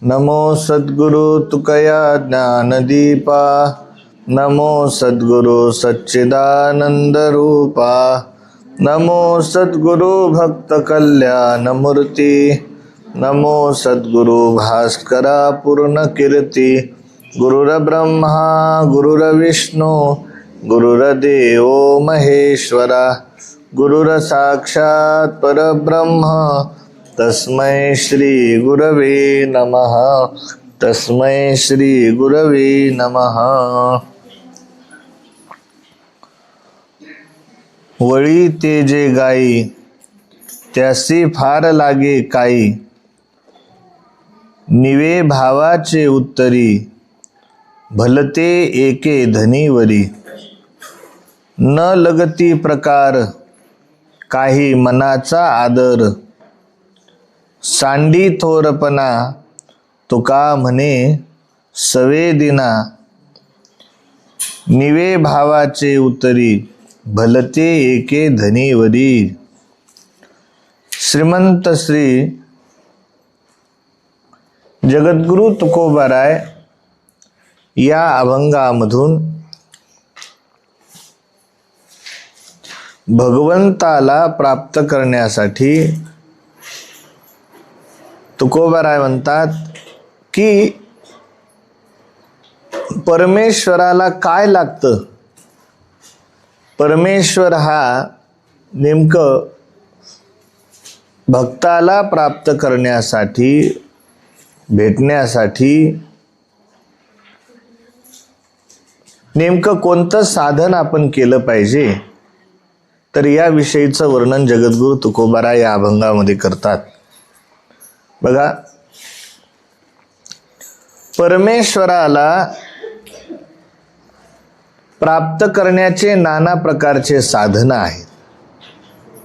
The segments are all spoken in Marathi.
नमो सद्गुरु तुकया ज्ञानदीपा, नमो सद्गुरु सच्चिदानंद रूपा, नमो सद्गुरु भक्त कल्याण मूर्ती, नमो सद्गुरु भास्करा पूर्ण कीर्ती। गुरुर्ब्रह्मा गुरुर्विष्णू गुरुर्देव महेश्वरा, गुरुर्साक्षात् परब्रह्म तस्मै श्री गुरवे नमः, तस्मै श्री गुरवे नमः। वळी ते जे गाई त्यासी फार लागे काई, निवे भावाचे उत्तरी भलते एके धनीवरी। न लगती प्रकार काही मनाचा आदर, सांडी थोरपणा तुका म्हणे सवेदिना। निवे भावाचे उत्तरी भलते एके धनीवरी। श्रीमंत श्री जगद्गुरु तुकोबाराय या अभंगामधून भगवंताला प्राप्त करण्यासाठी तुकोबाराय म्हणतात की परमेश्वराला काय लागतं। परमेश्वर हा नेमकं भक्ताला प्राप्त करण्यासाठी भेटण्यासाठी नेमकं कोणतं साधन आपण केलं पाहिजे, तर या विषयीचं वर्णन जगद्गुरु तुकोबाराय या अभंगामध्ये करतात। बघा, परमेश्वराला प्राप्त करण्याचे नाना प्रकारचे साधन आहेत,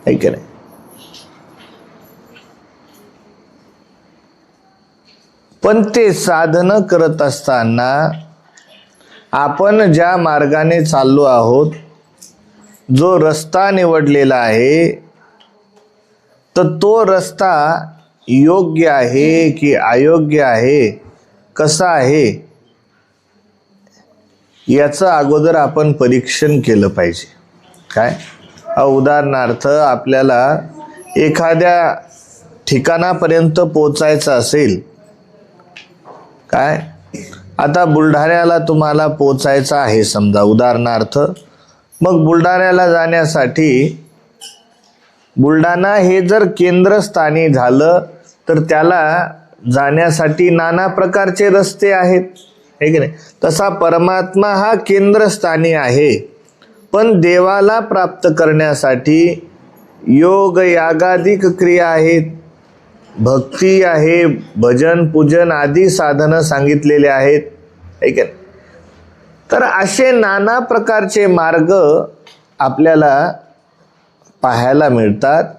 है की नाही? पण ते साधन करत असताना आपण ज्या मार्गाने चाललो आहोत, जो रस्ता निवडलेला आहे, तर तो रस्ता योग्य आहे की अयोग्य आहे, कसा आहे, याचं अगोदर आपण परीक्षण केलं पाहिजे। काय उदाहरणार्थ आपल्याला एखाद्या ठिकाणापर्यंत पोचायचं असेल, काय आता बुलढाण्याला तुम्हाला पोचायचं आहे समजा उदाहरणार्थ, मग बुलढाण्याला जाण्यासाठी बुलढाणा हे जर केंद्रस्थानी झालं तर त्याला जाण्यासाठी नाना प्रकारचे रस्ते आहेत, है की नाही? तसा परमात्मा हा केंद्रस्थानी आहे, पण देवाला प्राप्त करण्यासाठी योग यागादिक क्रिया आहेत, भक्ती आहे, भजन पूजन आदी साधनं सांगितलेले आहेत, है की नाही? तर असे नाना प्रकारचे मार्ग आपल्याला पाहायला मिळतात।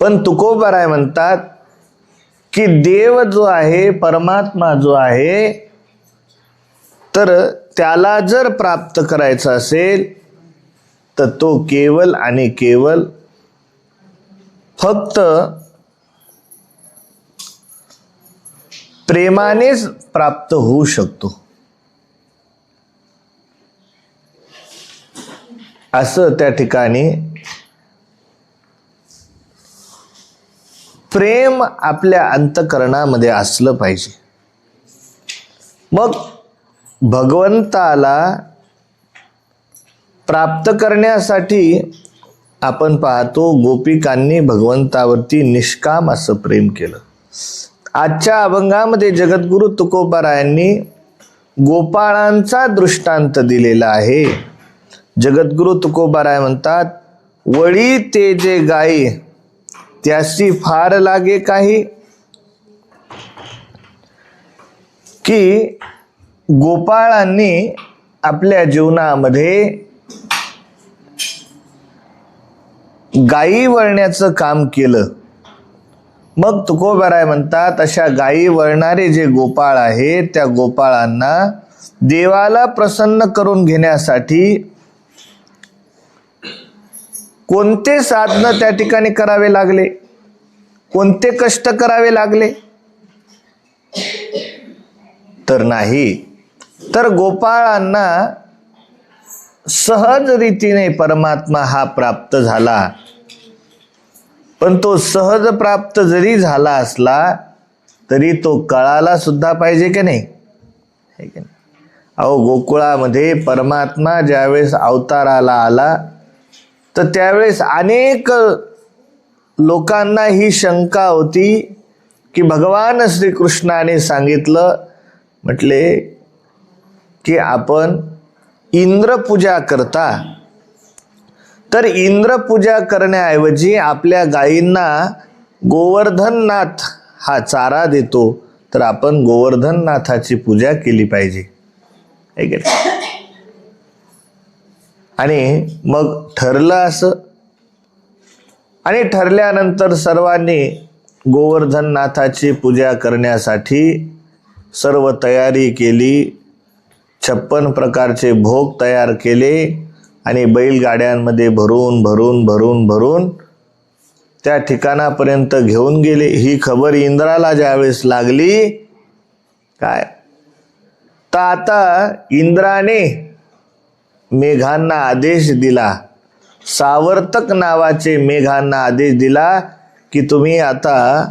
पण तुकोबाराय म्हणतात की देव जो आहे, परमात्मा जो आहे, तर त्याला जर प्राप्त करायचं असेल तर तो केवल आणि केवल फक्त प्रेमानेच प्राप्त होऊ शकतो, असं त्या ठिकाणी प्रेम आपल्या अंतःकरणामध्ये असलं पाहिजे। मग भगवंताला प्राप्त करण्यासाठी आपण पाहतो गोपिकांनी भगवंतावरती निष्काम असं प्रेम केलं। आजच्या अभंगामध्ये जगद्गुरु तुकोबारायांनी गोपाळांचा दृष्टांत दिलेला आहे। जगद्गुरु तुकोबाराय म्हणतात, वळी ते जे गाई त्यासी फार लागे काही, की गोपाळांनी आपल्या जीवनामध्ये गायी वळण्याचं काम केलं। मग तुकोबाराय म्हणतात, अशा गायी वळणारे जे गोपाळ आहेत, त्या गोपाळांना देवाला प्रसन्न करून घेण्यासाठी कोणते साधन त्या ठिकाणी करावे लागले, कोणते कष्ट करावे लागले, तर नाही, तर गोपाळांना सहज रीतीने परमात्मा हा प्राप्त झाला. पण तो सहज प्राप्त जरी झाला असला तरी तो कळाला सुद्धा पाहिजे की नाही? अहो, गोकुळामध्ये परमात्मा ज्यावेळेस अवताराला आला तर त्यावेळेस अनेक लोकांना ही शंका होती की भगवान श्रीकृष्णाने सांगितलं, म्हटले की आपण इंद्रपूजा करता, तर इंद्रपूजा करण्याऐवजी आपल्या गायींना गोवर्धननाथ हा चारा देतो, तर आपण गोवर्धननाथाची पूजा केली पाहिजे. आणि मग ठरलं असं. आणि ठरल्यानंतर सर्वांनी गोवर्धननाथाची पूजा करण्यासाठी सर्व तयारी केली. 56 प्रकारचे भोग तयार केले आणि बैलगाड्यांमध्ये भरून भरून भरून भरून त्या ठिकाणापर्यंत घेऊन गेले. ही खबर इंद्राला ज्यावेळेस लागली, काय तर आता इंद्राने मेघांना आदेश दिला, सावर्तक नावाचे मेघांना आदेश दिला की तुम्ही आता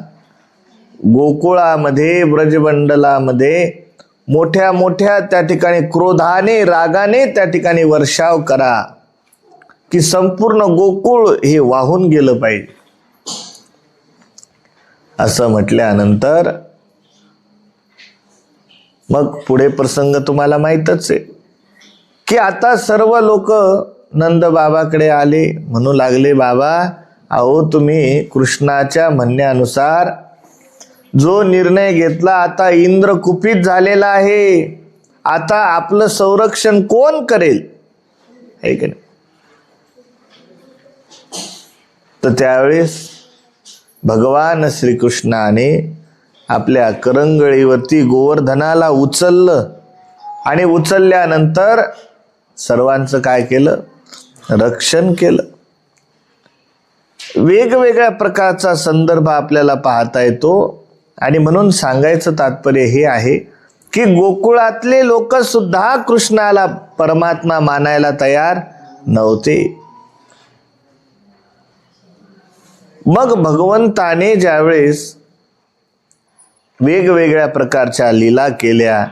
गोकुळामध्ये ब्रजमंडलामध्ये मोठ्या मोठ्या त्या ठिकाणी क्रोधाने रागाने त्या ठिकाणी वर्षाव करा की संपूर्ण गोकुळ हे वाहून गेलं पाहिजे. असं म्हटल्यानंतर मग पुढे प्रसंग तुम्हाला माहीतच आहे की आता सर्व लोक नंद बाबाकडे आले, म्हणू लागले, बाबा अहो तुम्ही कृष्णाच्या म्हणण्यानुसार जो निर्णय घेतला आता इंद्र कुपित झालेला आहे, आता आपलं संरक्षण कोण करेल? है की नाही? तर त्यावेळेस भगवान श्रीकृष्णाने आपल्या करंगळीवरती गोवर्धनाला उचललं आणि उचलल्यानंतर सर्वांचं काय केलं? रक्षण केलं. वेगवेगळ्या प्रकारचा संदर्भ आपल्याला पाहता येतो. आणि म्हणून सांगायचं तात्पर्य हे आहे की गोकुळातले लोक सुद्धा कृष्णाला परमात्मा मानायला तयार नव्हते. मग भगवंताने ज्यावेळेस वेगवेगळ्या प्रकारच्या लीला केल्या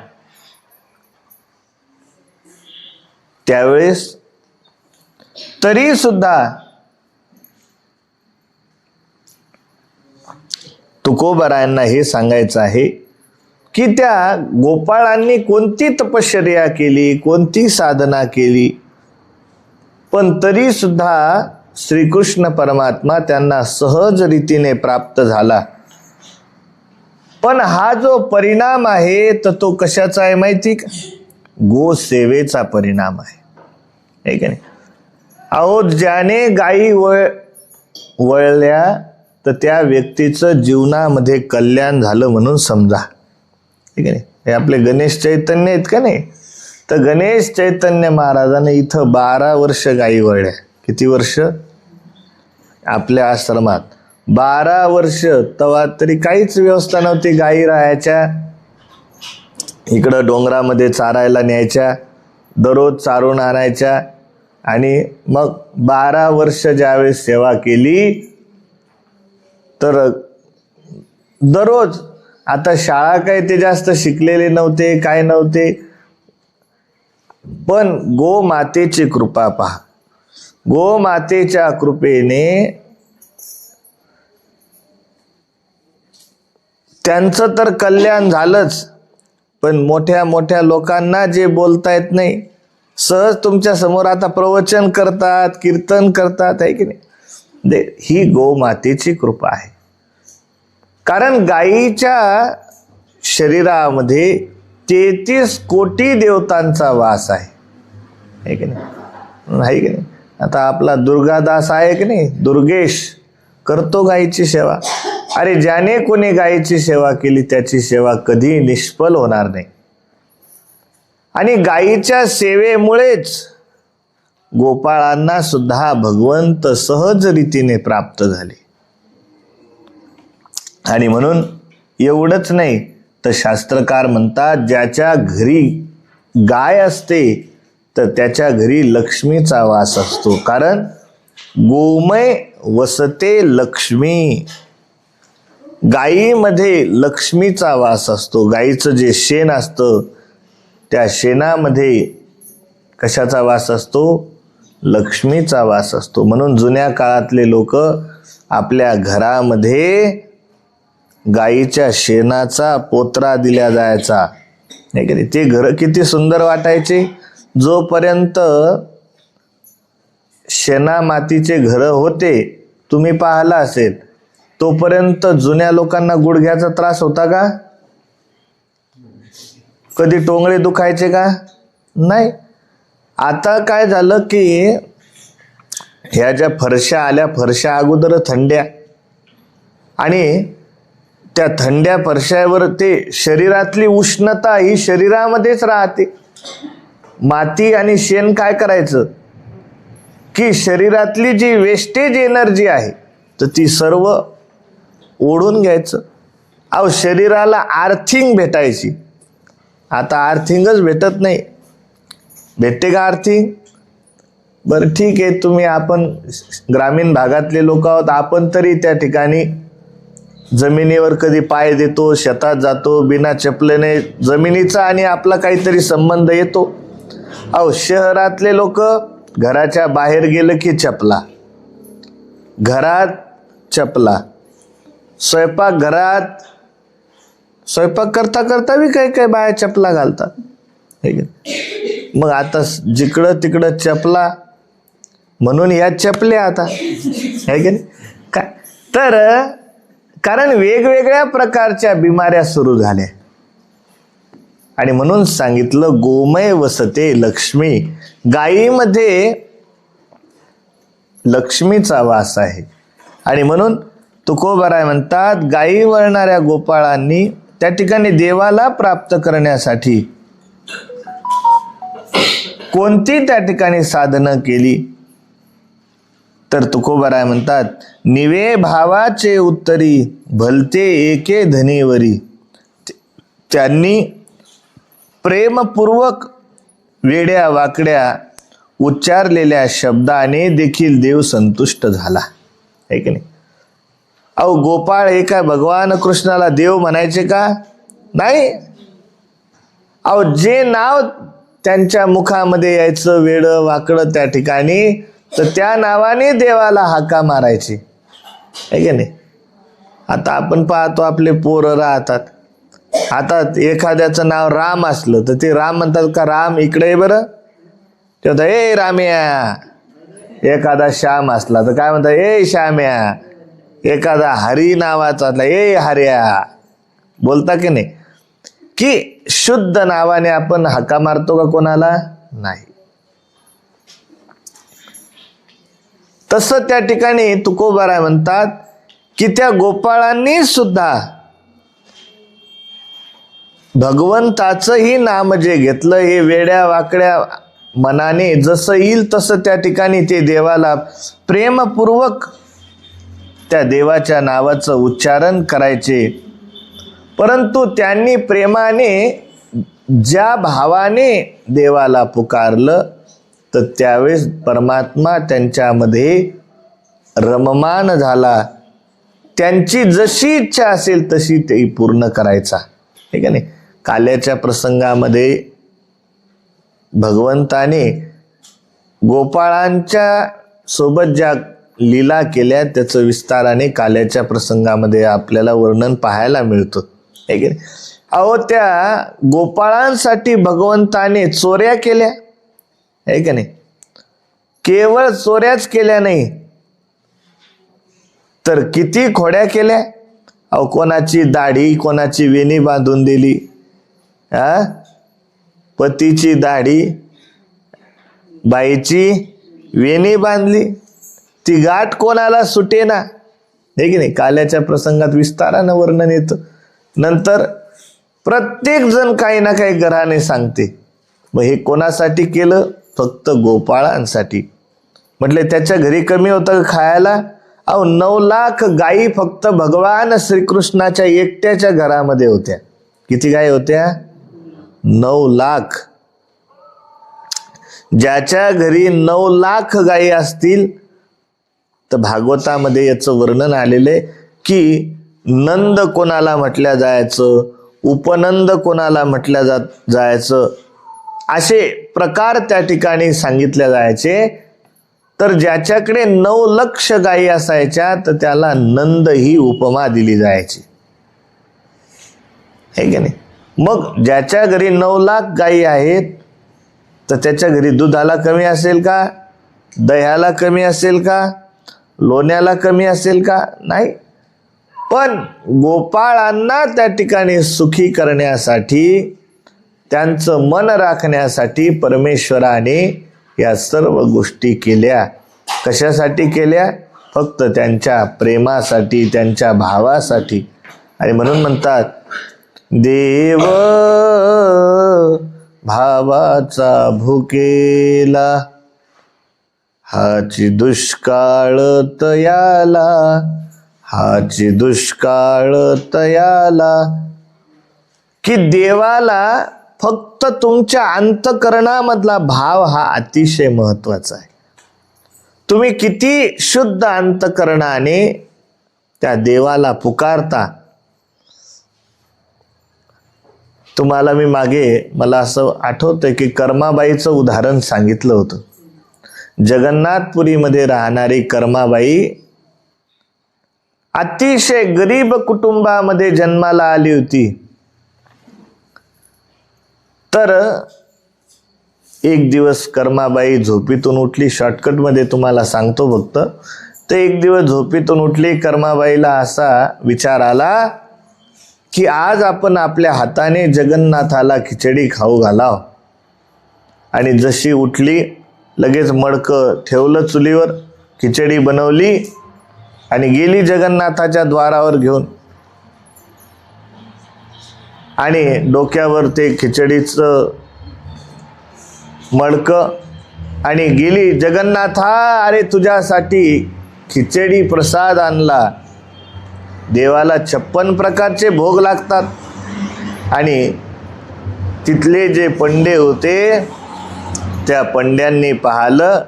त्यावेळेस तरी सुद्धा तुकोबारायांना हे सांगायचं आहे की त्या गोपाळांनी कोणती तपश्चर्या केली, कोणती साधना केली, पण तरी सुद्धा श्रीकृष्ण परमात्मा त्यांना सहज रीतीने प्राप्त झाला. पण हा जो परिणाम आहे तर तो कशाचा आहे माहिती का? गोसेवेचा परिणाम आहे. है की नाही? अहो, ज्याने गायी वळल्या तर त्या व्यक्तीचं जीवनामध्ये कल्याण झालं म्हणून समजा. ठीक आहे. हे आपले गणेश चैतन्य आहेत का नाही, तर गणेश चैतन्य महाराजांनी इथं 12 वर्ष गायी वळल्या. किती वर्ष? आपल्या आश्रमात 12 वर्ष. तेव्हा तरी काहीच व्यवस्था नव्हती. गायी राहायच्या इकडं डोंगरामध्ये चारायला न्यायच्या, दररोज चारून आणायच्या. आणि मग 12 वर्ष ज्यावेळेस सेवा केली तर दररोज, आता शाळा काय ते जास्त शिकलेले नव्हते, काय नव्हते, पण गोमातेची कृपा पहा. गोमातेच्या कृपेने त्यांचं तर कल्याण झालंच, पण मोठ्या मोठ्या लोकांना जे बोलता येत नाही सहज तुमच्या समोर आता प्रवचन करतात, कीर्तन करतात. आहे की नाही? ही गोमातेची कृपा आहे. कारण गायीच्या शरीरामध्ये 33 कोटी देवतांचा वास आहे. है की नाही? आहे की नाही? आता आपला दुर्गादास आहे की नाही, दुर्गेश करतो गायीची सेवा. अरे ज्याने कोणी गायीची सेवा केली त्याची सेवा कधी निष्फल होणार नाही. आणि गायीच्या सेवेमुळेच गोपाळांना सुद्धा भगवंत सहज रीतीने प्राप्त झाले. आणि म्हणून एवढंच नाही तर शास्त्रकार म्हणतात ज्याच्या घरी गाय असते तर त्याच्या घरी लक्ष्मीचा वास असतो. कारण गोमय वसते लक्ष्मी, गायीमध्ये लक्ष्मीचा वास असतो. गायीचं जे शेण असतं त्या शेणामध्ये कशाचा वास असतो? लक्ष्मीचा वास असतो. म्हणून जुन्या काळातले लोक आपल्या घरामध्ये गायीच्या शेणाचा पोतरा दिला जायचा, नाही का? ते घर किती सुंदर वाटायचे. जोपर्यंत शेणा मातीचे घर होते, तुम्ही पाहिला असेल, तोपर्यंत जुन्या लोकांना गुडघ्याचा त्रास होता का? कधी टोंगळे दुखायचे का? नाही. आता काय झालं की ह्या ज्या फरशा आल्या, फरशा अगोदर थंड्या, आणि त्या थंड्या फरशावर ते शरीरातली उष्णता ही शरीरामध्येच राहते. माती आणि शेण काय करायचं की शरीरातली जी वेस्टेज एनर्जी आहे तर ती सर्व ओढून घ्यायचं. अहो, शरीराला आर्थिंग भेटायची, आता आर्थिंगच भेटत नाही. भेटते का आर्थिंग? बरं ठीक आहे, तुम्ही आपण ग्रामीण भागातले लोक आहोत, आपण तरी त्या ठिकाणी जमिनीवर कधी पाय देतो, शेतात जातो, बिना चपलेने जमिनीचा आणि आपला काहीतरी संबंध येतो. अहो, शहरातले लोक घराच्या बाहेर गेलं की चपला, घरात चपला, स्वयंपाक करता करता बी काही काही बाया चपला घालतात. मग आता जिकडं तिकडं चपला, म्हणून या चपल्या आता, आहे की नाही? काय तर कारण वेगवेगळ्या प्रकारच्या बिमाऱ्या सुरू झाल्या, आणि म्हणून सांगितलं गोमय वसते लक्ष्मी, गायीमध्ये लक्ष्मीचा वास आहे. आणि म्हणून तुकोबाराय म्हणतात गायी वळणाऱ्या गोपाळांनी त्या ठिकाणी देवाला प्राप्त करण्यासाठी कोणती त्या ठिकाणी साधनं केली? तर तुकोबाराय म्हणतात निवे भावाचे उत्तरी भलते एके धनीवरी, त्यांनी प्रेमपूर्वक वेड्या वाकड्या उच्चारलेल्या शब्दाने देखील देव संतुष्ट झाला, है की नाही? अहो, गोपाळ हे काय भगवान कृष्णाला देव म्हणायचे का? नाही. अहो, जे नाव त्यांच्या मुखामध्ये यायचं वेडं वाकडं त्या ठिकाणी, तर त्या नावाने देवाला हाका मारायची, है की नाही? आता आपण पाहतो आपले पोरं राहतात, आता एखाद्याचं नाव राम असलं तर ते राम म्हणतात का? राम इकडे आहे बरं, ते म्हणतात ए राम्या. एखादा श्याम असला तर काय म्हणतात? ए श्याम्या. एखादा हरी नावाचा असला, ए हर्या. बोलता की नाही? की शुद्ध नावाने आपण हाका मारतो का कोणाला? नाही. तसं त्या ठिकाणी तुकोबाराय म्हणतात की त्या गोपाळांनी सुद्धा भगवंताचंही नाम जे घेतलं, हे वेड्या वाकड्या मनाने जसं येईल तसं त्या ठिकाणी ते देवाला प्रेमपूर्वक त्या देवाच्या नावाचं उच्चारण करायचे. परंतु त्यांनी प्रेमाने ज्या भावाने देवाला पुकारलं तर त्यावेळेस परमात्मा त्यांच्यामध्ये रममान झाला. त्यांची जशी इच्छा असेल तशी ते पूर्ण करायचा, ठीक आहे. काल्याच्या प्रसंगामध्ये भगवंताने गोपाळांच्या सोबत ज्या लीला केल्या त्याचं विस्ताराने काल्याच्या प्रसंगामध्ये आपल्याला वर्णन पाहायला मिळतं, है की नाही? अहो, त्या गोपाळांसाठी भगवंताने चोऱ्या केल्या, है की नाही? केवळ चोऱ्याच केल्या नाही तर किती खोड्या केल्या. अहो, कोणाची दाढी, कोणाची वेणी बांधून दिली, पतीची दाढी, बाईची वेणी बांधली, ती गाठ कोणाला सुटेना, हे की नाही? काल्याच्या प्रसंगात विस्तारानं वर्णन येतं. नंतर प्रत्येक जण काही ना काही घराने सांगते. मग हे कोणासाठी केलं? फक्त गोपाळांसाठी. म्हटले त्याच्या घरी कमी होतं खायला? अहो, 9 लाख गायी फक्त भगवान श्रीकृष्णाच्या एकट्याच्या घरामध्ये होत्या, किती गायी होत्या? 9 लाख. ज्याच्या घरी 9 लाख गायी असतील तर भागवतामध्ये याचं वर्णन आलेलं आहे की नंद कोणाला म्हटल्या जायचं, उपनंद कोणाला म्हटल्या जायचं, असे प्रकार त्या ठिकाणी सांगितले जायचे. तर ज्याच्याकडे 9 लक्ष गायी असायच्या तर त्याला नंद ही उपमा दिली जायची, है की नाही? मग ज्याच्या घरी 9 लाख गायी आहेत तर त्याच्या घरी दुधाला कमी असेल का? दह्याला कमी असेल का? लोण्याला कमी असेल का? नाही. पण गोपाळांना त्या ठिकाणी सुखी करण्यासाठी, त्यांचं मन राखण्यासाठी परमेश्वराने या सर्व गोष्टी केल्या. कशासाठी केल्या? फक्त त्यांच्या प्रेमासाठी, त्यांच्या भावासाठी. आणि म्हणून म्हणतात देव भावाचा भुकेला, हाची दुष्काळ तयाला, हाची दुष्काळ तयाला. की देवाला फक्त तुमच्या अंतकरणामधला भाव हा अतिशय महत्वाचा आहे. तुम्ही किती शुद्ध अंतकरणाने त्या देवाला पुकारता. तुम्हाला मी मागे मला असं आठवतंय की कर्माबाईचं उदाहरण सांगितलं होतं. जगन्नाथपुरीमध्ये राहणारी कर्माबाई अतिशय गरीब कुटुंबामध्ये जन्माला आली होती. तर एक दिवस कर्माबाई झोपेतून उठली. शॉर्टकटमध्ये तुम्हाला सांगतो फक्त. तर एक दिवस झोपेतून उठली. कर्माबाईला असा विचार आला की आज आपण आपल्या हाताने जगन्नाथाला खिचडी खाऊ घालाव. आणि जशी उठली लगेच मडकं ठेवलं चुलीवर, खिचडी बनवली आणि गेली जगन्नाथाच्या द्वारावर घेऊन. आणि डोक्यावर ते खिचडीचं मडकं आणि गेली. जगन्नाथा, अरे तुझ्यासाठी खिचडी प्रसाद आणला. देवाला 56 प्रकारचे भोग लागतात. आणि तिथले जे पंडे होते त्या पंड्यांनी पाहिलं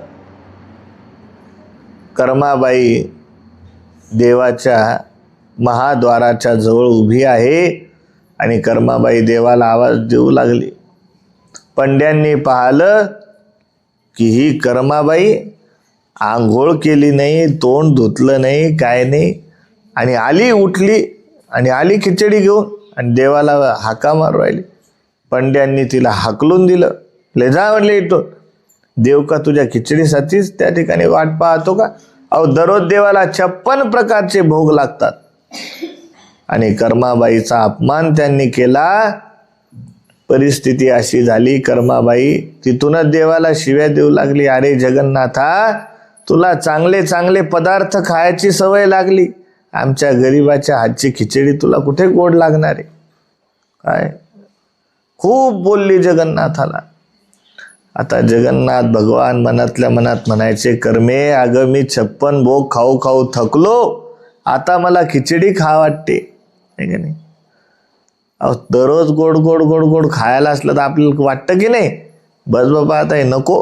कर्माबाई देवाच्या महाद्वाराच्या जवळ उभी आहे आणि कर्माबाई देवाला आवाज देऊ लागली. पंड्यांनी पाहिलं की ही कर्माबाई आंघोळ केली नाही, तोंड धुतलं नाही, काय नाही, आणि आली, उठली आणि आली खिचडी घेऊन आणि देवाला हाका मारू राहिली. पंड्यांनी तिला हाकलून दिलं. ले जा म्हणले इथून. देव का तुझ्या खिचडीसाठीच त्या ठिकाणी वाट पाहतो का? अहो दररोज देवाला 56 प्रकारचे भोग लागतात. आणि कर्माबाईचा अपमान त्यांनी केला. परिस्थिती अशी झाली, कर्माबाई तिथूनच देवाला शिव्या देऊ लागली. अरे जगन्नाथा, तुला चांगले चांगले पदार्थ खायची सवय लागली, आमच्या गरीबाच्या हातची खिचडी तुला कुठे गोड लागणार आहे? काय खूप बोलली जगन्नाथाला. आता जगन्नाथ भगवान मनातल्या मनात म्हणायचे, कर्मे, अगं मी 56 भोग खाऊ खाऊ थकलो, आता मला खिचडी खा वाटते, है की नाही? अहो दररोज गोड गोड गोड गोड खायला असलं तर आपल्याला वाटतं की नाही, बस बाबा आता हे नको,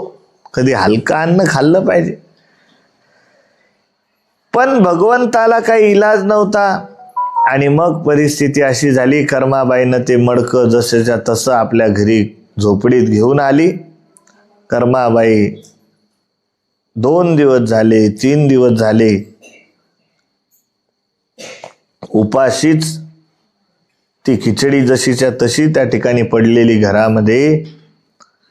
कधी हलकं अन्न खाल्लं पाहिजे. पण भगवंताला काही इलाज नव्हता. आणि मग परिस्थिती अशी झाली, कर्माबाईनं ते मडकं जसंच्या तसं आपल्या घरी झोपडीत घेऊन आली. कर्माबाई 2 दिवस झाले, 3 दिवस झाले उपाशीच ती खिचडी जशीच्या तशी त्या ठिकाणी पडलेली घरामध्ये.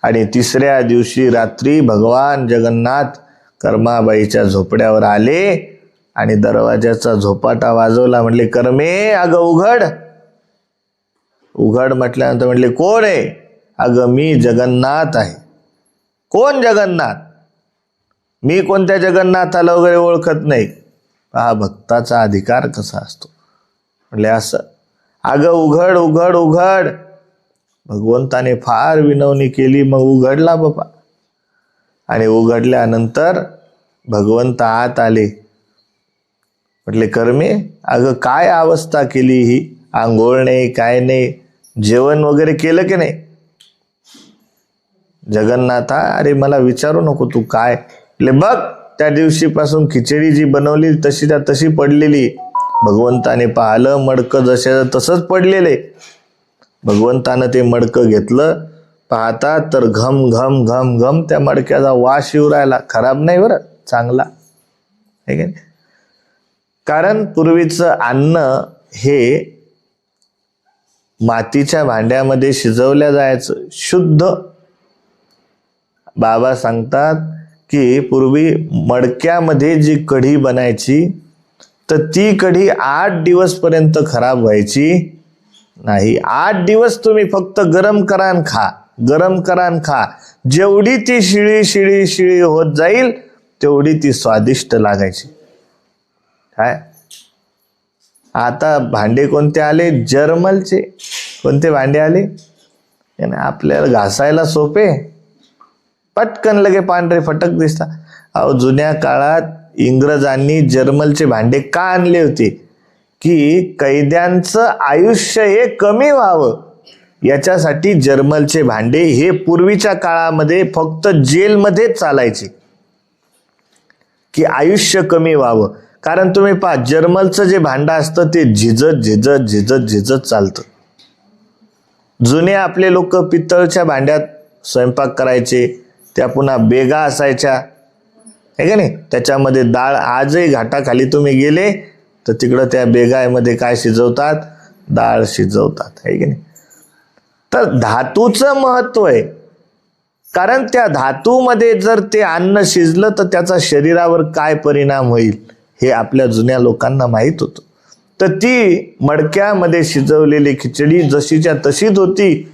आणि 3ऱ्या दिवशी रात्री भगवान जगन्नाथ कर्माबाईच्या झोपड्यावर आले आणि दरवाजाचा झोपाटा वाजवला. म्हणले, कर्मे, अगं उघड. उघड म्हटल्यानंतर म्हणले, कोण आहे? अगं मी जगन्नाथ आहे. कोण जगन्नाथ? मी कोणत्या जगन्नाथाला वगैरे ओळखत नाही. हा भक्ताचा अधिकार कसा असतो. म्हणले असं. अगं उघड उघड उघड. भगवंताने फार विनवणी केली, मग उघडला बाबा. आणि उघडल्यानंतर भगवंत आत आले. म्हटले, कर्मे, अगं काय अवस्था केली ही, आंघोळ नाही, काय नाही, जेवण वगैरे केलं की नाही? जगन्नाथा, अरे मला विचारू नको तू काय. बघ त्या दिवशीपासून खिचडी जी बनवली तशी त्या तशी पडलेली. भगवंताने पाहिलं, मडकं जशा तसंच पडलेले. भगवंतानं ते मडकं घेतलं, पाहता तर घम घम घम घम त्या मडक्याचा वास येऊ राहिला. खराब नाही बरं, चांगला आहे की नाही? कारण पूर्वीचं अन्न हे मातीच्या भांड्यामध्ये शिजवल्या जायचं, शुद्ध. बाबा सांगतात की पूर्वी मडक्यामध्ये जी कढी बनायची तर ती कढी 8 दिवस पर्यंत खराब व्हायची नाही. 8 दिवस तुम्ही फक्त गरम करा आणि खा, गरम करा आणि खा. जेवढी ती शिळी शिळी शिळी होत जाईल तेवढी ती स्वादिष्ट लागायची. काय आता भांडे कोणते आले? जर्मलचे. कोणते भांडे आले? आपल्याला घासायला सोपे, पटकन लगे पांढरे फटक दिसतात. अहो, जुन्या काळात इंग्रजांनी जर्मलचे भांडे का आणले होते? की कैद्यांचं आयुष्य हे कमी व्हावं याच्यासाठी जर्मलचे भांडे हे पूर्वीच्या काळामध्ये फक्त जेलमध्येच चालायचे, की आयुष्य कमी व्हावं. कारण तुम्ही पहा, जर्मलचं जे भांडं असतं ते झिजत झिजत झिजत झिजत चालतं. जुने आपले लोक पितळच्या भांड्यात स्वयंपाक करायचे, त्या पुन्हा बेगा असायच्या, आहे का नाही? त्याच्यामध्ये डाळ. आजही घाटाखाली तुम्ही गेले तर तिकडं त्या बेगामध्ये काय शिजवतात? डाळ शिजवतात, आहे की नाही? तर धातूचं महत्व आहे. कारण त्या धातूमध्ये जर ते अन्न शिजलं तर त्याचा शरीरावर काय परिणाम होईल हे आपल्या जुन्या लोकांना माहीत होतं. तर ती मडक्यामध्ये शिजवलेली खिचडी जशीच्या तशीच होती.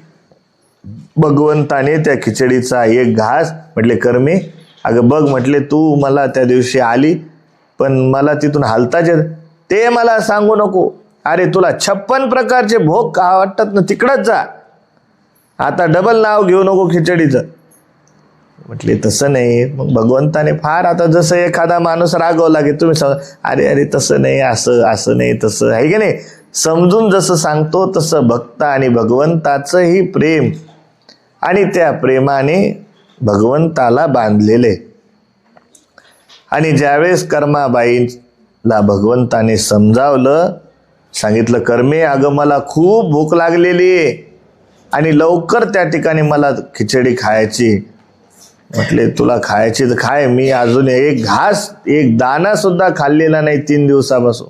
भगवंताने त्या खिचडीचा एक घास म्हटले, कर्मे अगं बघ म्हटले, तू मला त्या दिवशी आली पण मला तिथून हालताच येत, ते मला सांगू नको. अरे तुला 56 प्रकारचे भोग वाटतात ना, तिकडच जा. आता डबल नाव घेऊ नको खिचडीचं. म्हटले तसं नाही. मग भगवंताने फार, आता जसं एखादा माणूस रागवला की तुम्ही अरे अरे तसं नाही, असं असं नाही तसं, आहे की नाही? समजून जसं सांगतो तसं भक्त आणि भगवंताचंही प्रेम आणि त्या प्रेमाने भगवंताला बांधलेले. आणि ज्यावेळेस कर्माबाईला भगवंताने समजावलं, सांगितलं, कर्मे अगं मला खूप भूक लागलेली आहे आणि लवकर त्या ठिकाणी मला खिचडी खायची. म्हटले तुला खायची तर खाय, मी अजून एक घास एक दाणा सुद्धा खाल्लेला नाही 3 दिवसापासून.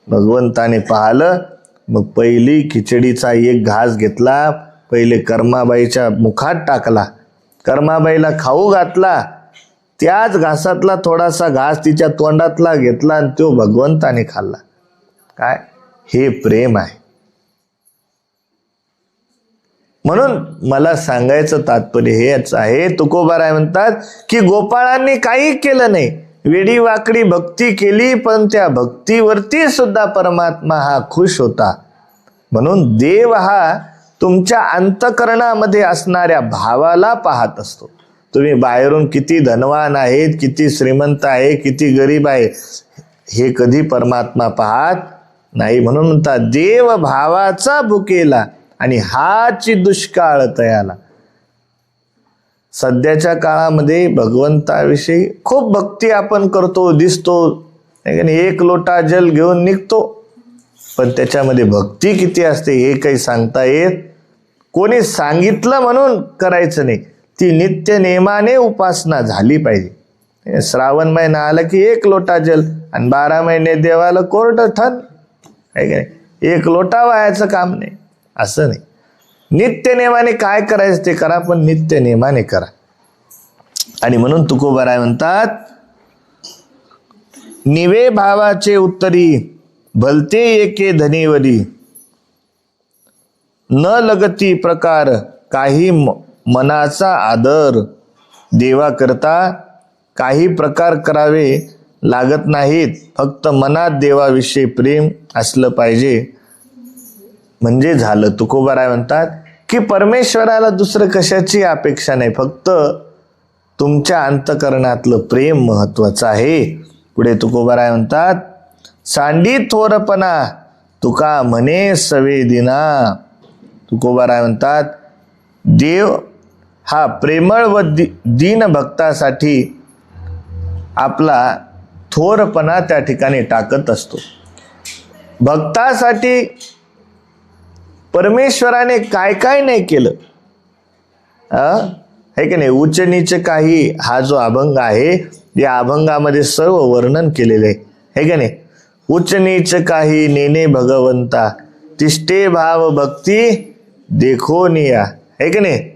भगवंताने पाहिलं, मग पहिली खिचडीचा एक घास घेतला, पहिले कर्माबाईच्या मुखात टाकला, कर्माबाईला खाऊ घातला. त्याच घासातला थोडासा घास तिच्या तोंडातला घेतला आणि तो भगवंताने खाल्ला. काय हे प्रेम आहे. म्हणून मला सांगायचं तात्पर्य हेच आहे. तुकोबाराय म्हणतात की गोपाळांनी काही केलं नाही, वेडी वाकडी भक्ती केली, पण त्या भक्तीवरती सुद्धा परमात्मा हा खुश होता. म्हणून देव हा तुमच्या अंतकरणामध्ये असणाऱ्या भावाला पाहत असतो. तुम्ही बाहेरून किती धनवान आहेत, किती श्रीमंत आहे, किती गरीब आहे, हे कधी परमात्मा पाहत नाही. म्हणून म्हणतात देव भावाचा भुकेला आणि हाची दुष्काळ तयाला. सध्याच्या काळामध्ये भगवंताविषयी खूप भक्ती आपण करतो, दिसतो, एक लोटा जल घेऊन निघतो, पण त्याच्यामध्ये भक्ती किती असते हे काही सांगता येत. कोणी सांगितलं म्हणून करायचं नाही, ती नित्य नेमाने उपासना झाली पाहिजे. श्रावण महिना आला की 1 लोटा जल आणि 12 महिने देवाला कोरडं ठण, आहे की नाही? 1 लोटा वायाचं काम नाही, असं नाही. नित्य नेमाने काय करायचं ते करा, पण नित्य नेमाने करा. आणि म्हणून तुकोबाराय म्हणतात, निवे भावाचे उत्तरी भलते एके धनीवरी, न लगती प्रकार काही मनाचा आदर. देवा करता काही प्रकार करावे लागत नाहीत, फक्त मनात देवाविषयी प्रेम असलं पाहिजे म्हणजे झालं. तुकोबाराय म्हणतात की परमेश्वराला दुसरं कशाची अपेक्षा नाही, फक्त तुमच्या अंतकरणातलं प्रेम महत्वाचं आहे. पुढे तुकोबाराय म्हणतात, सांडी थोरपणा तुका म्हणे सवेदिना. तुकोबाराय म्हणतात, देव हा प्रेमळ व दीन भक्तासाठी आपला थोरपणा त्या ठिकाणी टाकत असतो. भक्तासाठी परमेश्वराने काय काय नाही केलं, है की नाही. उच्च नीच काही हा जो अभंग आहे, या अभंगामध्ये सर्व वर्णन केलेले आहे की नाही. उच्च नीच काही नेने भगवंता, तिष्ठे भाव भक्ती देखो निया, है की नाही.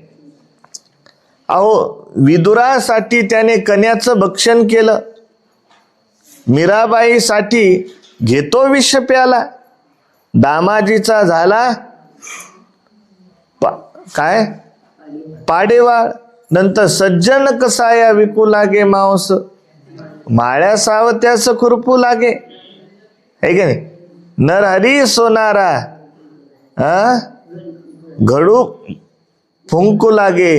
अहो, विदुरासाठी त्याने कन्याचं भक्षण केलं, मीराबाईसाठी घेतो विष प्याला, दामाजीचा झाला काय पाडेवाळ, नंतर सज्जन कसाया विकू लागे मांस, माळ्या सावत्यास खुरपू लागे, है की नाही. नरहरी सोनारा घडू फुंकू लागे,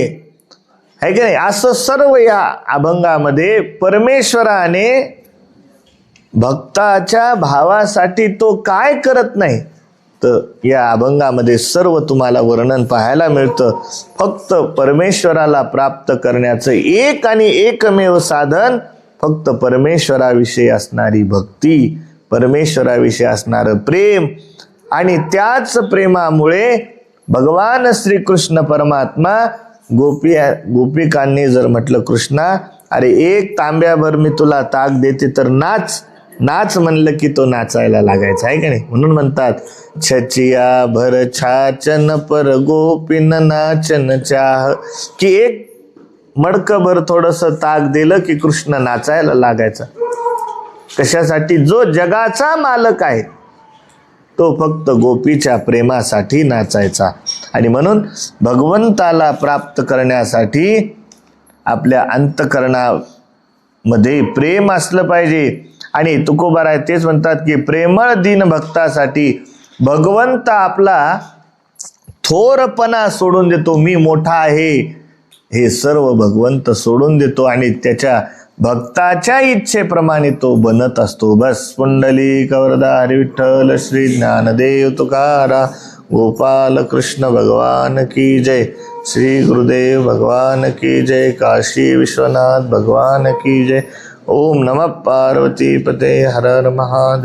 है की नाही. असं सर्व या अभंगामध्ये परमेश्वराने भक्ताच्या भावासाठी तो काय करत नाही, तर या अभंगामध्ये सर्व तुम्हाला वर्णन पाहायला मिळतं. फक्त परमेश्वराला प्राप्त करण्याचं एक आणि एकमेव साधन फक्त परमेश्वराविषयी असणारी भक्ती, परमेश्वराविषयी असणारं प्रेम, आणि त्याच प्रेमामुळे भगवान श्रीकृष्ण परमात्मा गोपिकांनी जर म्हटलं, कृष्णा अरे एक तांब्याभर मी तुला ताक देते तर नाच, नाच म्हणलं की तो नाचायला लागायचा, आहे का नाही. म्हणून म्हणतात, छचिया भर छाचन पर गोपीन नाचन चाह, की एक मडकभर थोडस ताक दिलं की कृष्ण नाचायला लागायचा. कशासाठी? जो जगाचा मालक आहे तो फक्त गोपीच्या प्रेमासाठी नाचायचा. आणि म्हणून भगवंताला प्राप्त करण्यासाठी आपल्या अंतःकरणामध्ये प्रेम असलं पाहिजे. आणि तुकोबाराय तेच म्हणतात की प्रेमळ दीन भक्तासाठी भगवंत आपला थोरपणा सोडून देतो. मी मोठा आहे हे सर्व भगवंत सोडून देतो आणि त्याच्या भक्ताच्या इच्छेप्रमाणे तो बनत असतो. बस. पुंडलिक वरदा हरी विठ्ठल श्री ज्ञानदेव तुकाराम गोपाल कृष्ण भगवान की जय. श्री गुरुदेव भगवान की जय. काशी विश्वनाथ भगवान की जय. ओम नमः पार्वती पते हर हर महादेव.